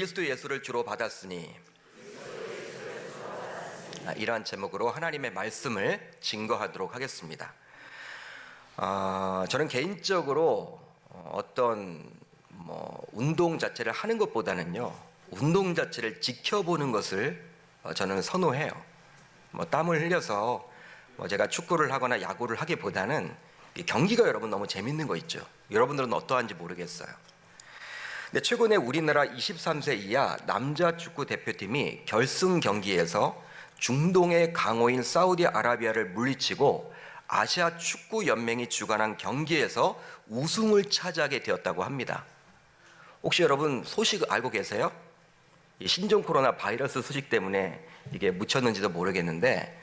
그리스도 예수를 주로 받았으니, 이러한 제목으로 하나님의 말씀을 증거하도록 하겠습니다. 저는 개인적으로 어떤 운동 자체를 하는 것보다는요, 운동 자체를 지켜보는 것을 저는 선호해요. 땀을 흘려서 제가 축구를 하거나 야구를 하기보다는 경기가 여러분 너무 재밌는 거 있죠. 여러분들은 어떠한지 모르겠어요. 근데 최근에 우리나라 23세 이하 남자 축구 대표팀이 결승 경기에서 중동의 강호인 사우디아라비아를 물리치고 아시아 축구 연맹이 주관한 경기에서 우승을 차지하게 되었다고 합니다. 혹시 여러분 소식 알고 계세요? 이 신종 코로나 바이러스 소식 때문에 이게 묻혔는지도 모르겠는데,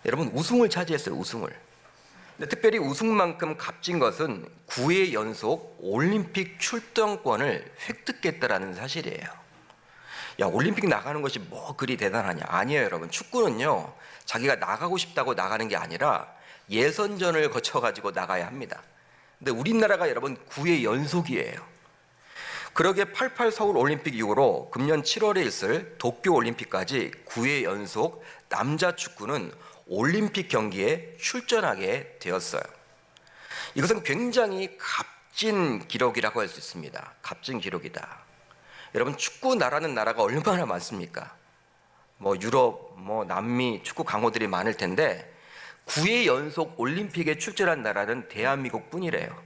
여러분 우승을 차지했어요. 우승을. 근데 특별히 우승만큼 값진 것은 9회 연속 올림픽 출전권을 획득했다라는 사실이에요. 야, 올림픽 나가는 것이 뭐 그리 대단하냐? 아니에요, 여러분. 축구는요, 자기가 나가고 싶다고 나가는 게 아니라 예선전을 거쳐가지고 나가야 합니다. 근데 우리나라가 여러분 9회 연속이에요. 그러게 88 서울 올림픽 이후로 금년 7월에 있을 도쿄 올림픽까지 9회 연속 남자 축구는 올림픽 경기에 출전하게 되었어요. 이것은 굉장히 값진 기록이라고 할 수 있습니다. 값진 기록이다. 여러분, 축구 나라는 나라가 얼마나 많습니까? 유럽, 남미 축구 강호들이 많을 텐데 9회 연속 올림픽에 출전한 나라는 대한민국 뿐이래요.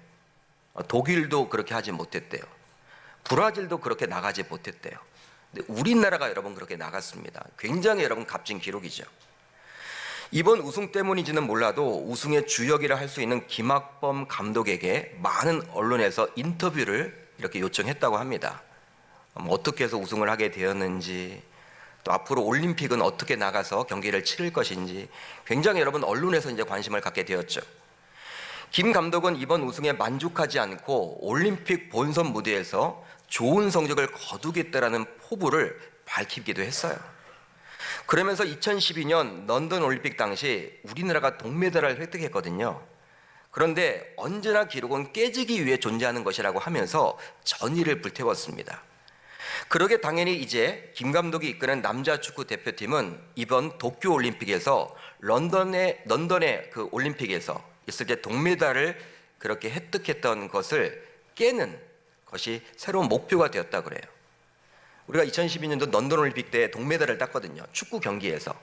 독일도 그렇게 하지 못했대요. 브라질도 그렇게 나가지 못했대요. 근데 우리나라가 여러분 그렇게 나갔습니다. 굉장히 여러분 값진 기록이죠. 이번 우승 때문인지는 몰라도 우승의 주역이라 할 수 있는 김학범 감독에게 많은 언론에서 인터뷰를 이렇게 요청했다고 합니다. 어떻게 해서 우승을 하게 되었는지, 또 앞으로 올림픽은 어떻게 나가서 경기를 치를 것인지 굉장히 여러분 언론에서 이제 관심을 갖게 되었죠. 김 감독은 이번 우승에 만족하지 않고 올림픽 본선 무대에서 좋은 성적을 거두겠다라는 포부를 밝히기도 했어요. 그러면서 2012년 런던 올림픽 당시 우리나라가 동메달을 획득했거든요. 그런데 언제나 기록은 깨지기 위해 존재하는 것이라고 하면서 전의를 불태웠습니다. 그러게 당연히 이제 김 감독이 이끄는 남자 축구 대표팀은 이번 도쿄 올림픽에서 런던의 그 올림픽에서 있을 때 동메달을 그렇게 획득했던 것을 깨는 것이 새로운 목표가 되었다 그래요. 우리가 2012년도 런던 올림픽 때 동메달을 땄거든요. 축구 경기에서.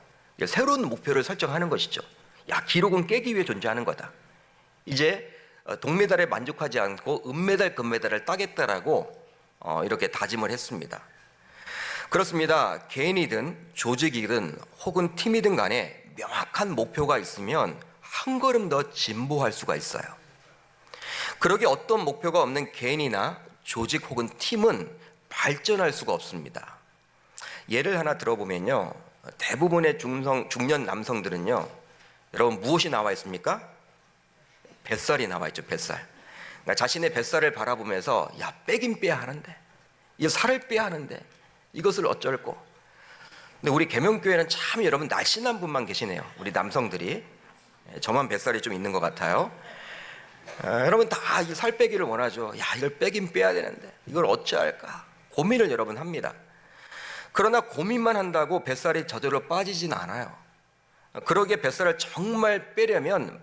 새로운 목표를 설정하는 것이죠. 야, 기록은 깨기 위해 존재하는 거다. 이제 동메달에 만족하지 않고 은메달, 금메달을 따겠다라고 이렇게 다짐을 했습니다. 그렇습니다. 개인이든 조직이든 혹은 팀이든 간에 명확한 목표가 있으면 한 걸음 더 진보할 수가 있어요. 그러게 어떤 목표가 없는 개인이나 조직 혹은 팀은 발전할 수가 없습니다. 예를 하나 들어보면요, 대부분의 중년 남성들은요, 여러분 무엇이 나와 있습니까? 뱃살이 나와 있죠. 뱃살. 그러니까 자신의 뱃살을 바라보면서 야, 빼긴 빼야 하는데, 이 살을 빼야 하는데 이것을 어쩔고. 근데 우리 계명교회는 참 여러분 날씬한 분만 계시네요. 우리 남성들이. 저만 뱃살이 좀 있는 것 같아요. 여러분 다 이 살 빼기를 원하죠. 야, 이걸 빼긴 빼야 되는데 이걸 어찌할까 고민을 여러분 합니다. 그러나 고민만 한다고 뱃살이 저절로 빠지진 않아요. 그러기에 뱃살을 정말 빼려면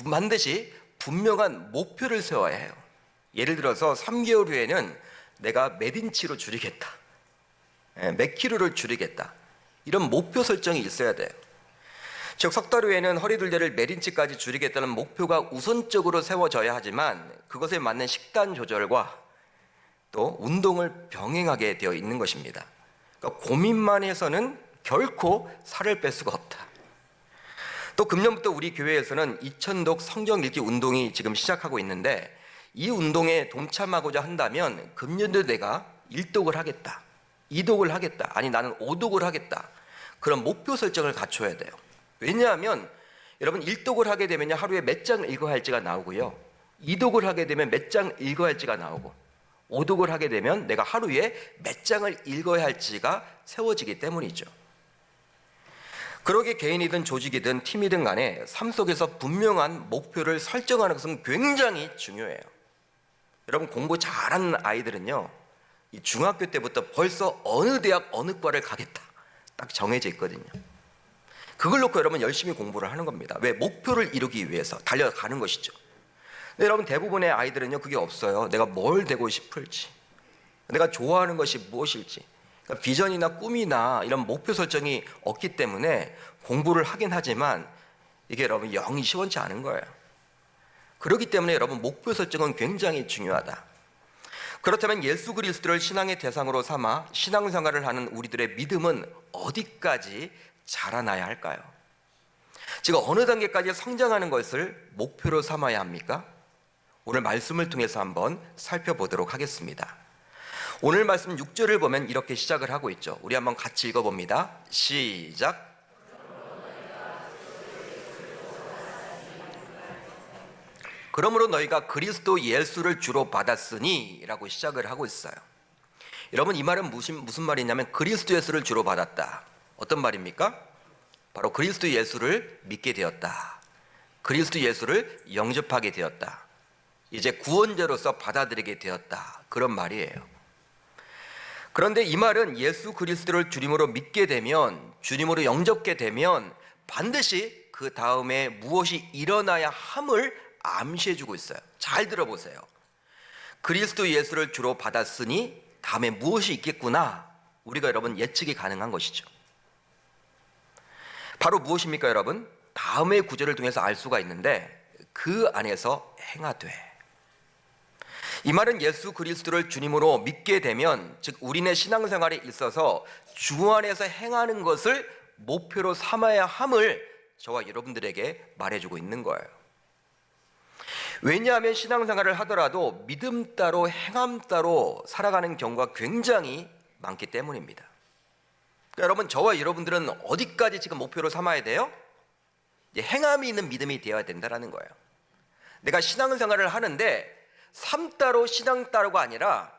반드시 분명한 목표를 세워야 해요. 예를 들어서 3개월 후에는 내가 몇 인치로 줄이겠다, 몇 킬로를 줄이겠다, 이런 목표 설정이 있어야 돼요. 즉 석 달 후에는 허리둘레를 몇 인치까지 줄이겠다는 목표가 우선적으로 세워져야 하지만 그것에 맞는 식단 조절과 또 운동을 병행하게 되어 있는 것입니다. 그러니까 고민만 해서는 결코 살을 뺄 수가 없다. 또 금년부터 우리 교회에서는 2000독 성경 읽기 운동이 지금 시작하고 있는데, 이 운동에 동참하고자 한다면 금년도 내가 1독을 하겠다, 2독을 하겠다, 아니 나는 5독을 하겠다, 그런 목표 설정을 갖춰야 돼요. 왜냐하면 여러분 1독을 하게 되면 하루에 몇 장 읽어야 할지가 나오고요, 2독을 하게 되면 몇 장 읽어야 할지가 나오고, 5독을 하게 되면 내가 하루에 몇 장을 읽어야 할지가 세워지기 때문이죠. 그러게 개인이든 조직이든 팀이든 간에 삶 속에서 분명한 목표를 설정하는 것은 굉장히 중요해요. 여러분 공부 잘하는 아이들은요, 이 중학교 때부터 벌써 어느 대학 어느 과를 가겠다 딱 정해져 있거든요. 그걸 놓고 여러분 열심히 공부를 하는 겁니다. 왜? 목표를 이루기 위해서 달려가는 것이죠. 근데 여러분 대부분의 아이들은요 그게 없어요. 내가 뭘 되고 싶을지, 내가 좋아하는 것이 무엇일지, 그러니까 비전이나 꿈이나 이런 목표 설정이 없기 때문에 공부를 하긴 하지만 이게 여러분 영이 시원치 않은 거예요. 그렇기 때문에 여러분 목표 설정은 굉장히 중요하다. 그렇다면 예수 그리스도를 신앙의 대상으로 삼아 신앙생활을 하는 우리들의 믿음은 어디까지 자라나야 할까요? 제가 어느 단계까지 성장하는 것을 목표로 삼아야 합니까? 오늘 말씀을 통해서 한번 살펴보도록 하겠습니다. 오늘 말씀 6절을 보면 이렇게 시작을 하고 있죠. 우리 한번 같이 읽어봅니다. 시작. 그러므로 너희가 그리스도 예수를 주로 받았으니 라고 시작을 하고 있어요. 여러분 이 말은 무슨 말이냐면 그리스도 예수를 주로 받았다. 어떤 말입니까? 바로 그리스도 예수를 믿게 되었다. 그리스도 예수를 영접하게 되었다. 이제 구원자로서 받아들이게 되었다. 그런 말이에요. 그런데 이 말은 예수 그리스도를 주님으로 믿게 되면, 주님으로 영접게 되면 반드시 그 다음에 무엇이 일어나야 함을 암시해주고 있어요. 잘 들어보세요. 그리스도 예수를 주로 받았으니 다음에 무엇이 있겠구나. 우리가 여러분 예측이 가능한 것이죠. 바로 무엇입니까 여러분? 다음의 구절을 통해서 알 수가 있는데 그 안에서 행하되. 이 말은 예수 그리스도를 주님으로 믿게 되면, 즉 우리네 신앙생활에 있어서 주 안에서 행하는 것을 목표로 삼아야 함을 저와 여러분들에게 말해주고 있는 거예요. 왜냐하면 신앙생활을 하더라도 믿음 따로 행함 따로 살아가는 경우가 굉장히 많기 때문입니다. 그러니까 여러분 저와 여러분들은 어디까지 지금 목표로 삼아야 돼요? 이제 행함이 있는 믿음이 되어야 된다는 거예요. 내가 신앙생활을 하는데 삶 따로 신앙 따로가 아니라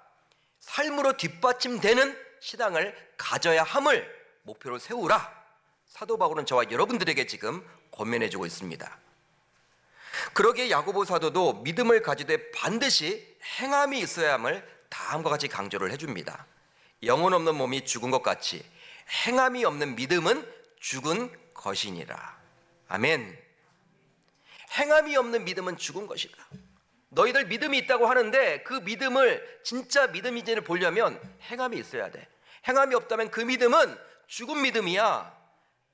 삶으로 뒷받침되는 신앙을 가져야 함을 목표로 세우라. 사도 바울은 저와 여러분들에게 지금 권면해주고 있습니다. 그러기에 야고보 사도도 믿음을 가지되 반드시 행함이 있어야 함을 다음과 같이 강조를 해줍니다. 영혼 없는 몸이 죽은 것 같이 행함이 없는 믿음은 죽은 것이니라. 아멘. 행함이 없는 믿음은 죽은 것이다. 너희들 믿음이 있다고 하는데 그 믿음을 진짜 믿음인지를 보려면 행함이 있어야 돼. 행함이 없다면 그 믿음은 죽은 믿음이야.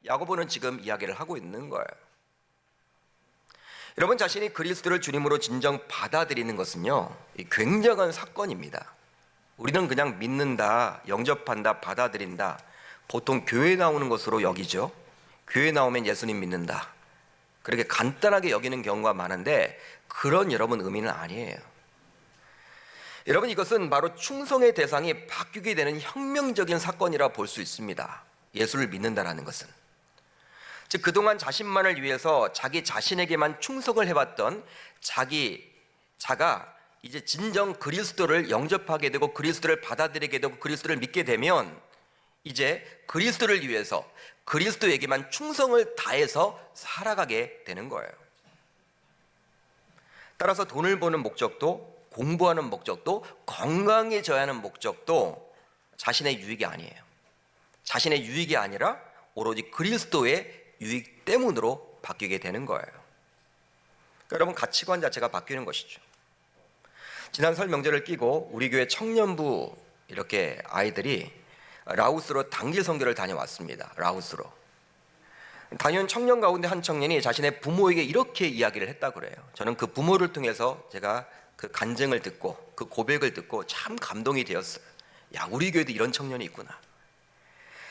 야고보는 지금 이야기를 하고 있는 거예요. 여러분 자신이 그리스도를 주님으로 진정 받아들이는 것은요 굉장한 사건입니다. 우리는 그냥 믿는다, 영접한다, 받아들인다, 보통 교회 나오는 것으로 여기죠. 교회 나오면 예수님 믿는다, 그렇게 간단하게 여기는 경우가 많은데 그런 여러분 의미는 아니에요. 여러분 이것은 바로 충성의 대상이 바뀌게 되는 혁명적인 사건이라 볼 수 있습니다. 예수를 믿는다라는 것은, 즉 그동안 자신만을 위해서 자기 자신에게만 충성을 해왔던 자가 이제 진정 그리스도를 영접하게 되고 그리스도를 받아들이게 되고 그리스도를 믿게 되면 이제 그리스도를 위해서 그리스도에게만 충성을 다해서 살아가게 되는 거예요. 따라서 돈을 버는 목적도, 공부하는 목적도, 건강해져야 하는 목적도 자신의 유익이 아니에요. 자신의 유익이 아니라 오로지 그리스도의 유익 때문으로 바뀌게 되는 거예요. 그러니까 여러분 가치관 자체가 바뀌는 것이죠. 지난 설 명절을 끼고 우리 교회 청년부 이렇게 아이들이 라오스로 단기 선교를 다녀왔습니다. 라오스로 다녀온 청년 가운데 한 청년이 자신의 부모에게 이렇게 이야기를 했다 그래요. 저는 그 부모를 통해서 제가 그 간증을 듣고 그 고백을 듣고 참 감동이 되었어요. 야, 우리 교회도 이런 청년이 있구나.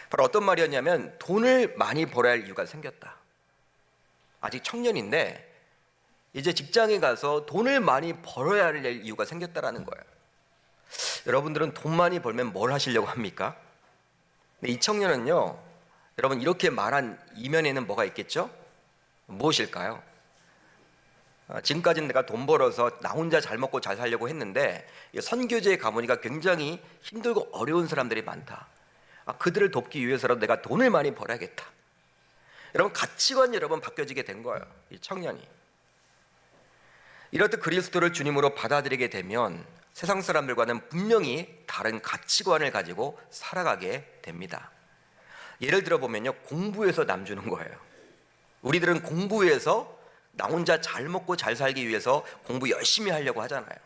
바로 어떤 말이었냐면 돈을 많이 벌어야 할 이유가 생겼다. 아직 청년인데 이제 직장에 가서 돈을 많이 벌어야 할 이유가 생겼다라는 거예요. 여러분들은 돈 많이 벌면 뭘 하시려고 합니까? 근데 이 청년은요, 여러분 이렇게 말한 이면에는 뭐가 있겠죠? 무엇일까요? 지금까지는 내가 돈 벌어서 나 혼자 잘 먹고 잘 살려고 했는데 선교제에 가보니까 굉장히 힘들고 어려운 사람들이 많다. 그들을 돕기 위해서라도 내가 돈을 많이 벌어야겠다. 여러분 가치관이 여러분 바뀌어지게 된 거예요. 이 청년이 이렇듯 그리스도를 주님으로 받아들이게 되면 세상 사람들과는 분명히 다른 가치관을 가지고 살아가게 됩니다. 예를 들어 보면요, 공부에서 남주는 거예요. 우리들은 공부에서 나 혼자 잘 먹고 잘 살기 위해서 공부 열심히 하려고 하잖아요.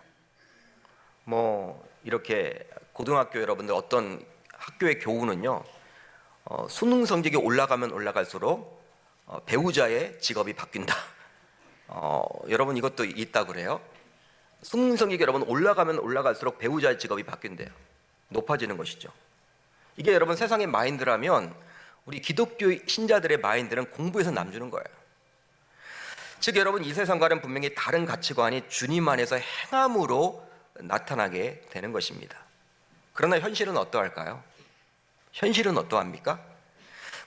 뭐 이렇게 고등학교 여러분들 어떤 학교의 교훈은요, 수능 성적이 올라가면 올라갈수록 배우자의 직업이 바뀐다. 여러분 이것도 있다 그래요. 수능 성적이 여러분 올라가면 올라갈수록 배우자의 직업이 바뀐대요. 높아지는 것이죠. 이게 여러분 세상의 마인드라면 우리 기독교 신자들의 마인드는 공부에서 남주는 거예요. 즉 여러분 이 세상과는 분명히 다른 가치관이 주님 안에서 행함으로 나타나게 되는 것입니다. 그러나 현실은 어떠할까요? 현실은 어떠합니까?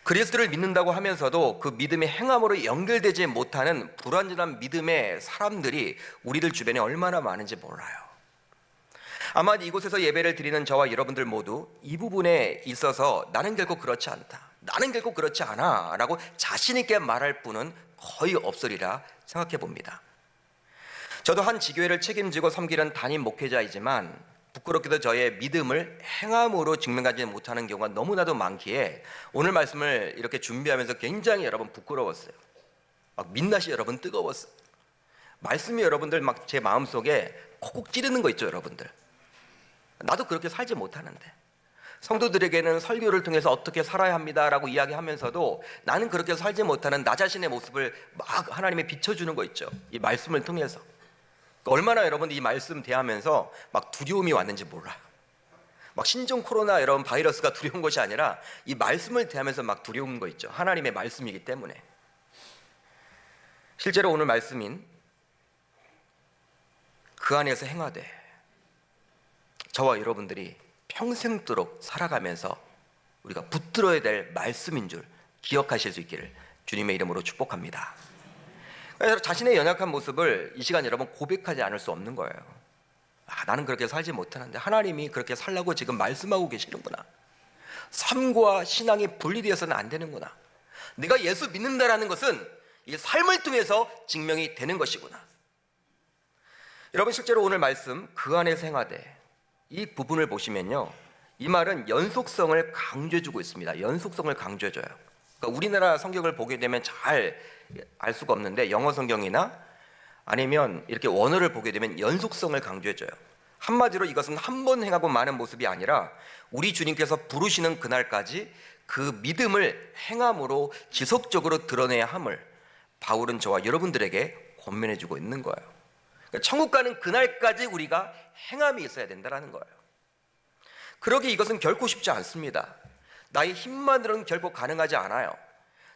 그리스도를 믿는다고 하면서도 그 믿음의 행함으로 연결되지 못하는 불완전한 믿음의 사람들이 우리들 주변에 얼마나 많은지 몰라요. 아마 이곳에서 예배를 드리는 저와 여러분들 모두 이 부분에 있어서 나는 결코 그렇지 않다, 나는 결코 그렇지 않아 라고 자신 있게 말할 분은 거의 없으리라 생각해 봅니다. 저도 한 지교회를 책임지고 섬기는 담임 목회자이지만 부끄럽게도 저의 믿음을 행함으로 증명하지 못하는 경우가 너무나도 많기에 오늘 말씀을 이렇게 준비하면서 굉장히 여러분 부끄러웠어요. 막 민낯이 여러분 뜨거웠어요. 말씀이 여러분들 막 제 마음속에 콕콕 찌르는 거 있죠 여러분들. 나도 그렇게 살지 못하는데 성도들에게는 설교를 통해서 어떻게 살아야 합니다라고 이야기하면서도 나는 그렇게 살지 못하는 나 자신의 모습을 막 하나님이 비춰주는 거 있죠. 이 말씀을 통해서. 얼마나 여러분들이 이 말씀 대하면서 막 두려움이 왔는지 몰라요. 막 신종 코로나 여러분 바이러스가 두려운 것이 아니라 이 말씀을 대하면서 막 두려운 거 있죠. 하나님의 말씀이기 때문에. 실제로 오늘 말씀인 그 안에서 행하되 저와 여러분들이 평생도록 살아가면서 우리가 붙들어야 될 말씀인 줄 기억하실 수 있기를 주님의 이름으로 축복합니다. 그래서 자신의 연약한 모습을 이 시간 여러분 고백하지 않을 수 없는 거예요. 나는 그렇게 살지 못하는데 하나님이 그렇게 살라고 지금 말씀하고 계시는구나. 삶과 신앙이 분리되어서는 안 되는구나. 내가 예수 믿는다라는 것은 이 삶을 통해서 증명이 되는 것이구나. 여러분 실제로 오늘 말씀 그 안에서 행하되 이 부분을 보시면요, 이 말은 연속성을 강조해주고 있습니다. 연속성을 강조해줘요. 그러니까 우리나라 성경을 보게 되면 잘 알 수가 없는데 영어 성경이나 아니면 이렇게 원어를 보게 되면 연속성을 강조해줘요. 한마디로 이것은 한 번 행하고 마는 모습이 아니라 우리 주님께서 부르시는 그날까지 그 믿음을 행함으로 지속적으로 드러내야 함을 바울은 저와 여러분들에게 권면해주고 있는 거예요. 그러니까 천국 가는 그날까지 우리가 행함이 있어야 된다는 거예요. 그러기 이것은 결코 쉽지 않습니다. 나의 힘만으로는 결코 가능하지 않아요.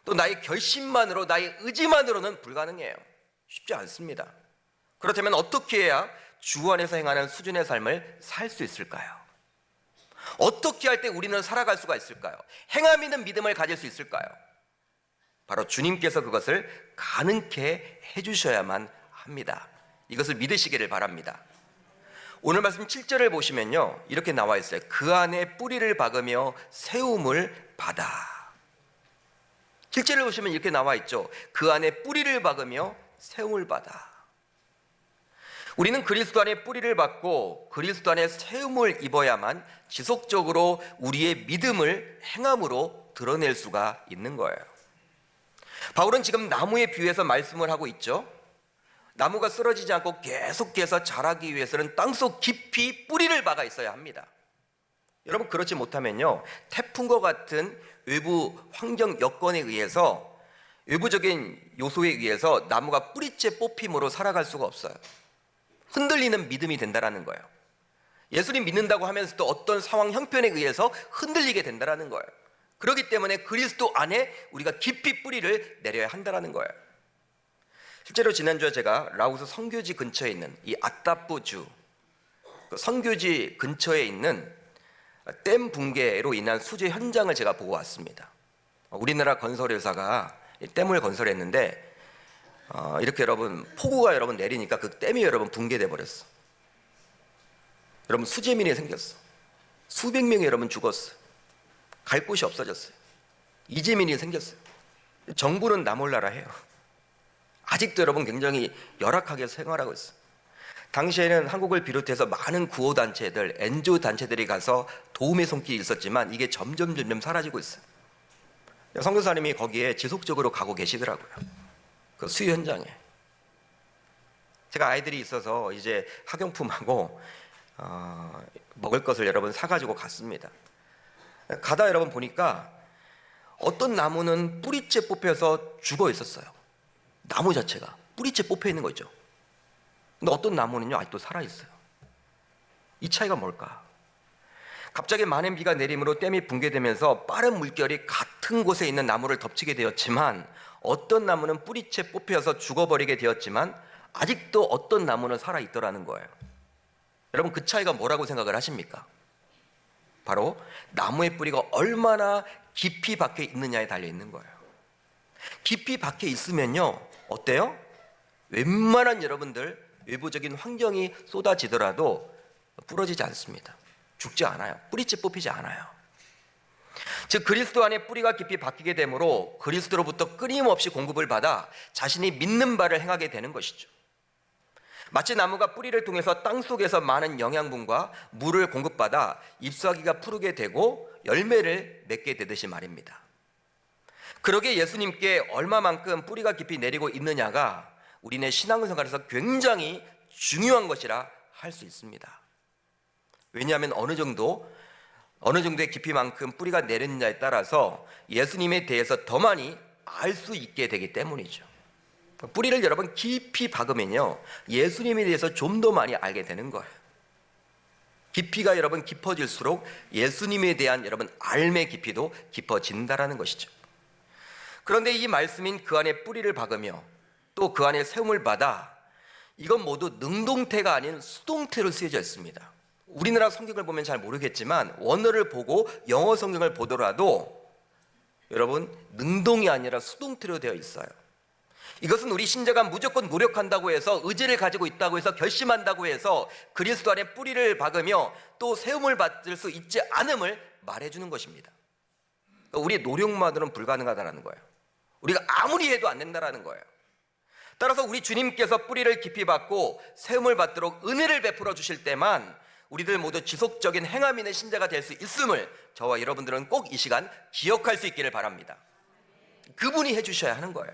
또 나의 결심만으로, 나의 의지만으로는 불가능해요. 쉽지 않습니다. 그렇다면 어떻게 해야 주 안에서 행하는 수준의 삶을 살 수 있을까요? 어떻게 할 때 우리는 살아갈 수가 있을까요? 행함 있는 믿음을 가질 수 있을까요? 바로 주님께서 그것을 가능케 해주셔야만 합니다. 이것을 믿으시기를 바랍니다. 오늘 말씀 7절을 보시면요, 이렇게 나와 있어요. 그 안에 뿌리를 박으며 세움을 받아. 7절을 보시면 이렇게 나와 있죠. 그 안에 뿌리를 박으며 세움을 받아. 우리는 그리스도 안에 뿌리를 박고 그리스도 안에 세움을 입어야만 지속적으로 우리의 믿음을 행함으로 드러낼 수가 있는 거예요. 바울은 지금 나무에 비유해서 말씀을 하고 있죠. 나무가 쓰러지지 않고 계속해서 자라기 위해서는 땅속 깊이 뿌리를 박아 있어야 합니다. 여러분 그렇지 못하면요, 태풍과 같은 외부 환경 여건에 의해서, 외부적인 요소에 의해서 나무가 뿌리째 뽑힘으로 살아갈 수가 없어요. 흔들리는 믿음이 된다는 거예요. 예수님 믿는다고 하면서도 어떤 상황 형편에 의해서 흔들리게 된다는 거예요. 그렇기 때문에 그리스도 안에 우리가 깊이 뿌리를 내려야 한다는 거예요. 실제로 지난주에 제가 라오스 선교지 근처에 있는 이 아따뿌주 선교지 근처에 있는 댐 붕괴로 인한 수질 현장을 제가 보고 왔습니다. 우리나라 건설회사가 댐을 건설했는데 이렇게 여러분 폭우가 여러분 내리니까 그 댐이 여러분 붕괴돼 버렸어. 여러분 수재민이 생겼어. 수백 명이 여러분 죽었어. 갈 곳이 없어졌어요. 이재민이 생겼어요. 정부는 나 몰라라 해요. 아직도 여러분 굉장히 열악하게 생활하고 있어요. 당시에는 한국을 비롯해서 많은 구호단체들, NGO 단체들이 가서 도움의 손길이 있었지만 이게 점점 사라지고 있어요. 선교사님이 거기에 지속적으로 가고 계시더라고요. 그 수유 현장에. 제가 아이들이 있어서 이제 학용품하고 먹을 것을 여러분 사가지고 갔습니다. 가다 여러분 보니까 어떤 나무는 뿌리째 뽑혀서 죽어 있었어요. 나무 자체가 뿌리째 뽑혀 있는 거죠. 근데 어떤 나무는요 아직도 살아 있어요. 이 차이가 뭘까? 갑자기 많은 비가 내림으로 댐이 붕괴되면서 빠른 물결이 같은 곳에 있는 나무를 덮치게 되었지만, 어떤 나무는 뿌리채 뽑혀서 죽어버리게 되었지만 아직도 어떤 나무는 살아있더라는 거예요. 여러분, 그 차이가 뭐라고 생각을 하십니까? 바로 나무의 뿌리가 얼마나 깊이 박혀 있느냐에 달려있는 거예요. 깊이 박혀 있으면요 어때요? 웬만한 여러분들 외부적인 환경이 쏟아지더라도 부러지지 않습니다. 죽지 않아요. 뿌리째 뽑히지 않아요. 즉 그리스도 안에 뿌리가 깊이 박히게 되므로 그리스도로부터 끊임없이 공급을 받아 자신이 믿는 바를 행하게 되는 것이죠. 마치 나무가 뿌리를 통해서 땅속에서 많은 영양분과 물을 공급받아 잎사귀가 푸르게 되고 열매를 맺게 되듯이 말입니다. 그러기에 예수님께 얼마만큼 뿌리가 깊이 내리고 있느냐가 우리네 신앙생활에서 굉장히 중요한 것이라 할 수 있습니다. 왜냐하면 어느 정도의 깊이만큼 뿌리가 내렸느냐에 따라서 예수님에 대해서 더 많이 알 수 있게 되기 때문이죠. 뿌리를 여러분 깊이 박으면요 예수님에 대해서 좀 더 많이 알게 되는 거예요. 깊이가 여러분 깊어질수록 예수님에 대한 여러분 알의 깊이도 깊어진다라는 것이죠. 그런데 이 말씀인 그 안에 뿌리를 박으며 또 그 안에 세움을 받아, 이건 모두 능동태가 아닌 수동태로 쓰여져 있습니다. 우리나라 성경을 보면 잘 모르겠지만 원어를 보고 영어 성경을 보더라도 여러분 능동이 아니라 수동태로 되어 있어요. 이것은 우리 신자가 무조건 노력한다고 해서, 의지를 가지고 있다고 해서, 결심한다고 해서 그리스도 안에 뿌리를 박으며 또 세움을 받을 수 있지 않음을 말해주는 것입니다. 그러니까 우리의 노력만으로는 불가능하다는 거예요. 우리가 아무리 해도 안 된다는 거예요. 따라서 우리 주님께서 뿌리를 깊이 박고 세움을 받도록 은혜를 베풀어 주실 때만 우리들 모두 지속적인 행함 있는 신자가 될 수 있음을 저와 여러분들은 꼭 이 시간 기억할 수 있기를 바랍니다. 그분이 해주셔야 하는 거예요.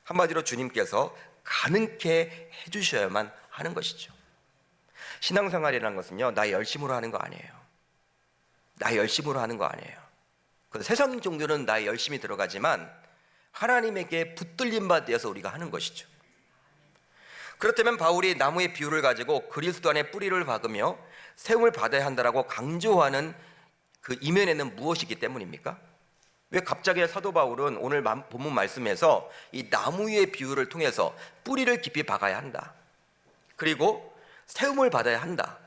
한마디로 주님께서 가능케 해주셔야만 하는 것이죠. 신앙생활이라는 것은요 나의 열심으로 하는 거 아니에요. 나의 열심으로 하는 거 아니에요. 그 세상 종교는 나의 열심이 들어가지만 하나님에게 붙들림 받아서 우리가 하는 것이죠. 그렇다면 바울이 나무의 비유를 가지고 그리스도 안에 뿌리를 박으며 세움을 받아야 한다라고 강조하는 그 이면에는 무엇이기 때문입니까? 왜 갑자기 사도 바울은 오늘 본문 말씀에서 이 나무 위의 비유를 통해서 뿌리를 깊이 박아야 한다, 그리고 세움을 받아야 한다,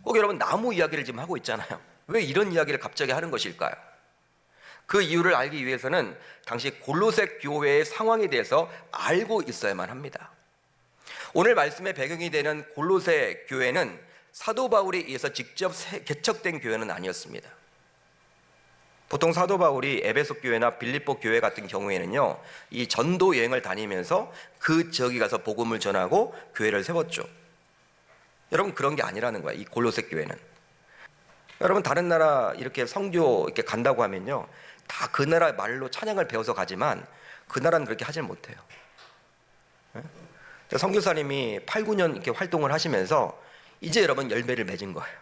꼭 여러분 나무 이야기를 지금 하고 있잖아요. 왜 이런 이야기를 갑자기 하는 것일까요? 그 이유를 알기 위해서는 당시 골로새 교회의 상황에 대해서 알고 있어야만 합니다. 오늘 말씀의 배경이 되는 골로새 교회는 사도 바울에 의해서 직접 개척된 교회는 아니었습니다. 보통 사도 바울이 에베소 교회나 빌립보 교회 같은 경우에는요 이 전도 여행을 다니면서 그 지역에 가서 복음을 전하고 교회를 세웠죠. 여러분 그런 게 아니라는 거예요. 이 골로새 교회는. 여러분 다른 나라 이렇게 선교 이렇게 간다고 하면요 다 그 나라 말로 찬양을 배워서 가지만 그 나라는 그렇게 하질 못해요. 선교사님이 8, 9년 이렇게 활동을 하시면서 이제 여러분 열매를 맺은 거예요.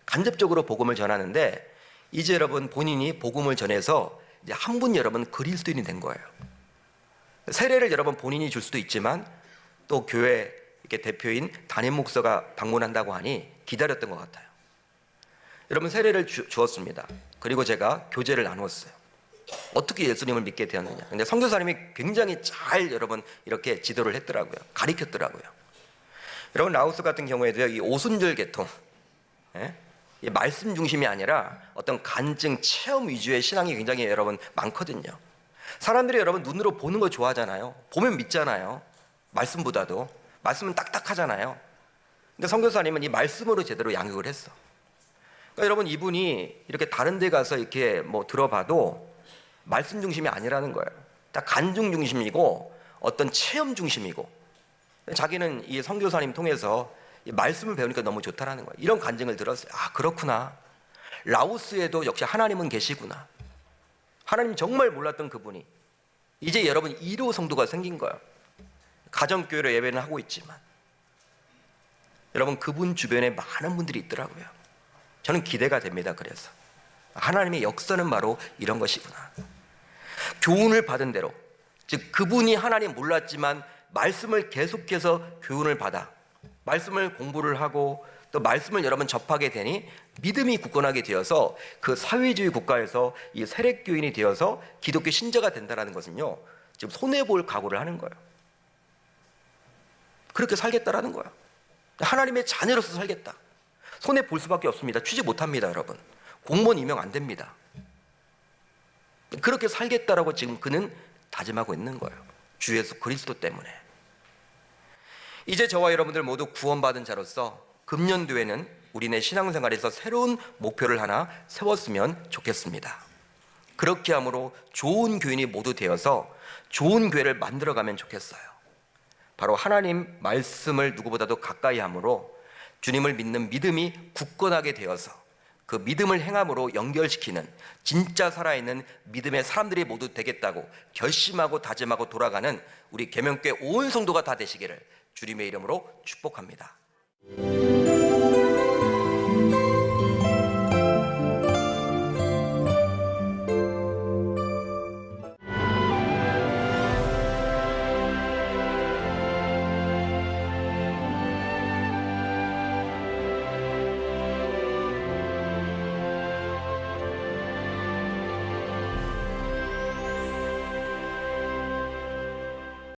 간접적으로 복음을 전하는데 이제 여러분 본인이 복음을 전해서 이제 한 분 여러분 그리스도인이 된 거예요. 세례를 여러분 본인이 줄 수도 있지만 또 교회 이렇게 대표인 담임 목사가 방문한다고 하니 기다렸던 것 같아요. 여러분 세례를 주었습니다. 그리고 제가 교제를 나누었어요. 어떻게 예수님을 믿게 되었느냐. 근데 선교사님이 굉장히 잘 여러분 이렇게 지도를 했더라고요. 가르쳤더라고요. 여러분 라오스 같은 경우에도요 이 오순절 계통, 이 말씀 중심이 아니라 어떤 간증 체험 위주의 신앙이 굉장히 여러분 많거든요. 사람들이 여러분 눈으로 보는 거 좋아하잖아요. 보면 믿잖아요. 말씀보다도. 말씀은 딱딱하잖아요. 근데 선교사님은 이 말씀으로 제대로 양육을 했어. 그러니까 여러분 이분이 이렇게 다른 데 가서 이렇게 뭐 들어봐도 말씀 중심이 아니라는 거예요. 다 간증 중심이고 어떤 체험 중심이고 자기는 이 선교사님 통해서 이 말씀을 배우니까 너무 좋다라는 거예요. 이런 간증을 들었어요. 아, 그렇구나. 라오스에도 역시 하나님은 계시구나. 하나님 정말 몰랐던 그분이 이제 여러분 1호 성도가 생긴 거예요. 가정교회로 예배는 하고 있지만 여러분 그분 주변에 많은 분들이 있더라고요. 저는 기대가 됩니다. 그래서 하나님의 역사는 바로 이런 것이구나. 교훈을 받은 대로, 즉 그분이 하나님 몰랐지만 말씀을 계속해서 교훈을 받아 말씀을 공부를 하고 또 말씀을 여러분 접하게 되니 믿음이 굳건하게 되어서 그 사회주의 국가에서 이 세력교인이 되어서 기독교 신자가 된다는 것은요, 지금 손해볼 각오를 하는 거예요. 그렇게 살겠다라는 거예요. 하나님의 자녀로서 살겠다. 손해볼 수밖에 없습니다. 취직 못합니다. 여러분 공무원 임용 안 됩니다. 그렇게 살겠다라고 지금 그는 다짐하고 있는 거예요. 주 예수 그리스도 때문에. 이제 저와 여러분들 모두 구원받은 자로서 금년도에는 우리네 신앙생활에서 새로운 목표를 하나 세웠으면 좋겠습니다. 그렇게 함으로 좋은 교인이 모두 되어서 좋은 교회를 만들어가면 좋겠어요. 바로 하나님 말씀을 누구보다도 가까이 함으로 주님을 믿는 믿음이 굳건하게 되어서 그 믿음을 행함으로 연결시키는 진짜 살아있는 믿음의 사람들이 모두 되겠다고 결심하고 다짐하고 돌아가는 우리 계명교회 온 성도가 다 되시기를 주님의 이름으로 축복합니다.